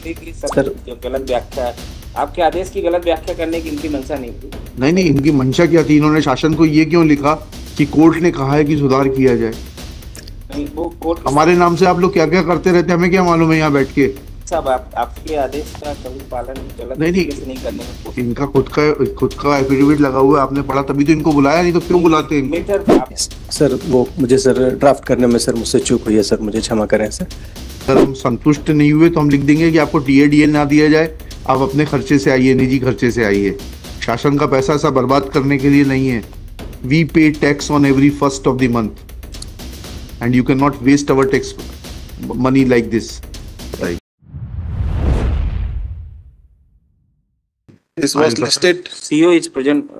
हिंदी की सर जो गलत व्याख्या है, आपके आदेश की गलत व्याख्या करने की इनकी मंशा नहीं थी। नहीं नहीं, इनकी मंशा क्या थी? इन्होंने शासन को ये क्यों लिखा कि कोर्ट ने कहा है कि सुधार किया जाए? नहीं, वो कोर्ट हमारे नाम से आप लोग क्या क्या करते रहते हैं, हमें क्या मालूम है यहाँ बैठ के? साहब आपके आदेश का कभी पालन गलत नहीं तरीके से नहीं करने में कोशिश। इनका खुद का एफिडेविट लगा हुआ है, आपने पढ़ा तभी तो इनको बुलाया, नहीं तो क्यों बुलाते हैं इनको? लेटर सर वो मुझे सर ड्राफ्ट करने में सर मुझसे चूक हुई है सर, मुझे क्षमा करें सर। सर हम संतुष्ट नहीं हुए तो हम लिख देंगे कि आपको टीएडीए ना दिया जाए, आप अपने खर्चे से आइए, निजी खर्चे से आइए। शासन का पैसा ऐसा बर्बाद करने के लिए नहीं है। We pay tax on every first of the month and you can not waste our tax money like this. This was listed. CEO is present.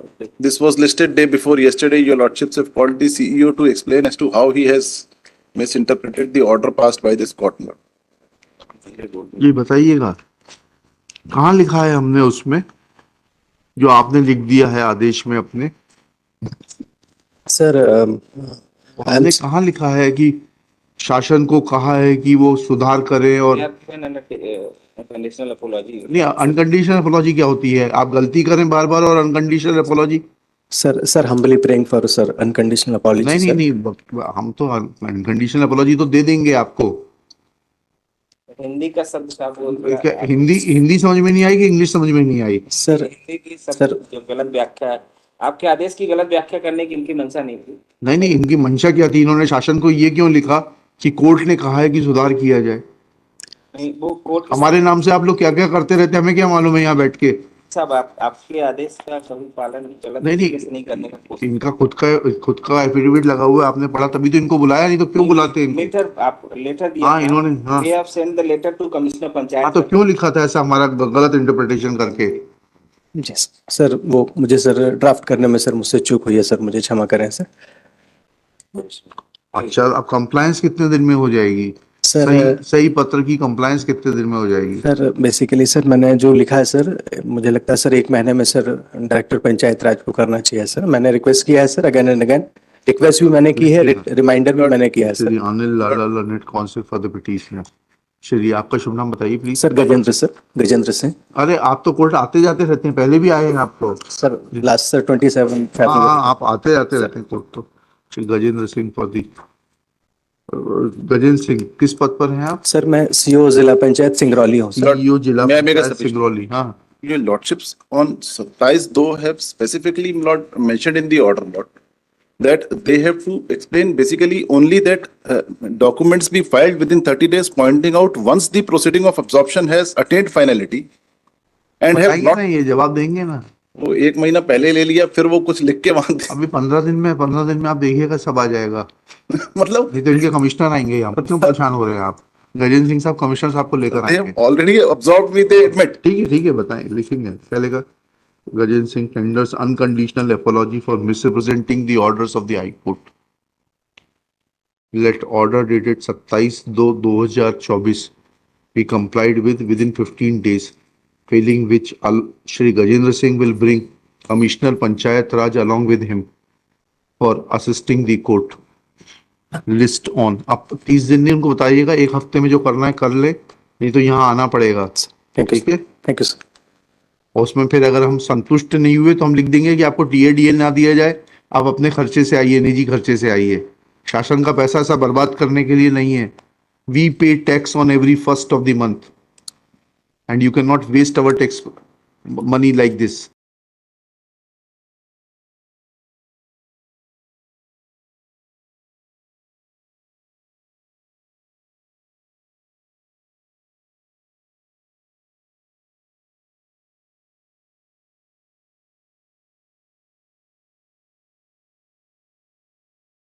This was listed day before yesterday. Your lordships have called the CEO to explain as to how he has misinterpreted the order passed by this court. जी बताइएगा, कहाँ लिखा है हमने उसमें जो आपने लिख दिया है आदेश में अपने? सर हमने कहाँ लिखा है कि शासन को कहा है कि वो सुधार करे? और अनकंडीशनल अपॉलॉजी नहीं, अनकंडीशनल अपॉलॉजी क्या होती है? आप गलती करें बार बार और unconditional apology? Sir humbly praying for sir unconditional apology. नहीं, हम तो अनकंडीशनल अपॉलॉजी तो दे देंगे आपको। हिंदी का शब्द क्या बोल रहे हैं? हिंदी समझ में नहीं आई कि इंग्लिश समझ में नहीं आई? सर हिंदी की सर जो गलत व्याख्या है, आपके आदेश की गलत व्याख्या करने की इनकी मंशा नहीं थी। नहीं, इनकी मंशा क्या थी? इन्होंने शासन को ये क्यों लिखा कि कोर्ट ने कहा है कि सुधार किया जाए? नहीं, वो कोर्ट हमारे नाम से आप लोग क्या क्या करते रहते हैं, हमें क्या मालूम है यहाँ बैठ के? साहब आपके आदेश का कभी पालन गलत तरीके से नहीं करने में कोशिश। इनका खुद का एफिडेविट लगा हुआ है, आपने पढ़ा तभी तो इनको बुलाया, नहीं तो क्यों बुलाते हैं इनको? लेटर दिया। हाँ इन्होंने, हाँ We have sent the letter to Commissioner panchayat. हाँ, तो क्यों लिखा था ऐसा हमारा गलत इंटरप्रिटेशन करके? जी सर वो मुझे सर ड्राफ्ट करने में सर मुझसे चूक हुई है सर, मुझे क्षमा करें सर। अच्छा, अब कंप्लायंस कितने दिन में हो जाएगी? सर सही पत्र की कंप्लायंस कितने दिन में हो जाएगी? सर बेसिकली सर मैंने जो लिखा है सर, मुझे लगता है सर 1 महीने में सर डायरेक्टर पंचायत राज को करना चाहिए सर। मैंने रिक्वेस्ट किया है sir, again and again request भी मैंने की है, रिमाइंडर भी मैंने किया है sir. Shri Anil Lala learned council for the petitioner. Shri आपका शुभ नाम बताइए प्लीज। सर गजेंद्र सिंह। अरे आप तो कोर्ट आते जाते रहते हैं, पहले भी आए हैं आप तो। सर लास्ट सर 27 फरवरी। हाँ आप आते जाते रहते हैं कोर्ट तो। श्री गजेंद्र सिंह फॉर दी गजेंद्र सिंह किस पद पर हैं आप? सर मैं सीईओ जिला पंचायत सिंगरौली हूँ सर। सीईओ जिला पंचायत सिंगरौली। हाँ Your lordships on supplies though have specifically mentioned in the order that they have to explain basically only that documents be filed within 30 days, pointing out once the proceeding of absorption has attained finality and have not। ये जवाब देंगे ना? वो 1 महीना पहले ले लिया, फिर वो कुछ लिख के वहां अभी 15 दिन में आप देखिएगा सब आ जाएगा। मतलब नहीं तो इनके कमिश्नर आएंगे यहाँ पर, क्यों परेशान हो रहे हैं आप? गजेंद्र सिंह साहब कमिश्नर साहब को लेकर आएंगे। Already absorb me, they admit. ठीक है बताएं, लिखेंगे क्या लेगा? Gajendra Singh tenders unconditional apology for misrepresenting the orders of the high court. Let order dated 27/2/2024 be complied with within 15 days, failing which Shri Gajendra Singh will bring Commissioner Panchayat Raj along with him for assisting the court. List on। अब 30 दिन नहीं, उनको बताइएगा 1 हफ्ते में जो करना है कर ले, नहीं तो यहाँ आना पड़ेगा। ठीक है, थैंक यू सर। और उसमें फिर अगर हम संतुष्ट नहीं हुए तो हम लिख देंगे कि आपको टीएडीए ना दिया जाए, आप अपने खर्चे से आइए, निजी खर्चे से आइए। शासन का पैसा ऐसा बर्बाद करने के लिए नहीं है। We pay tax on every first of the month and you can not waste our tax money like this.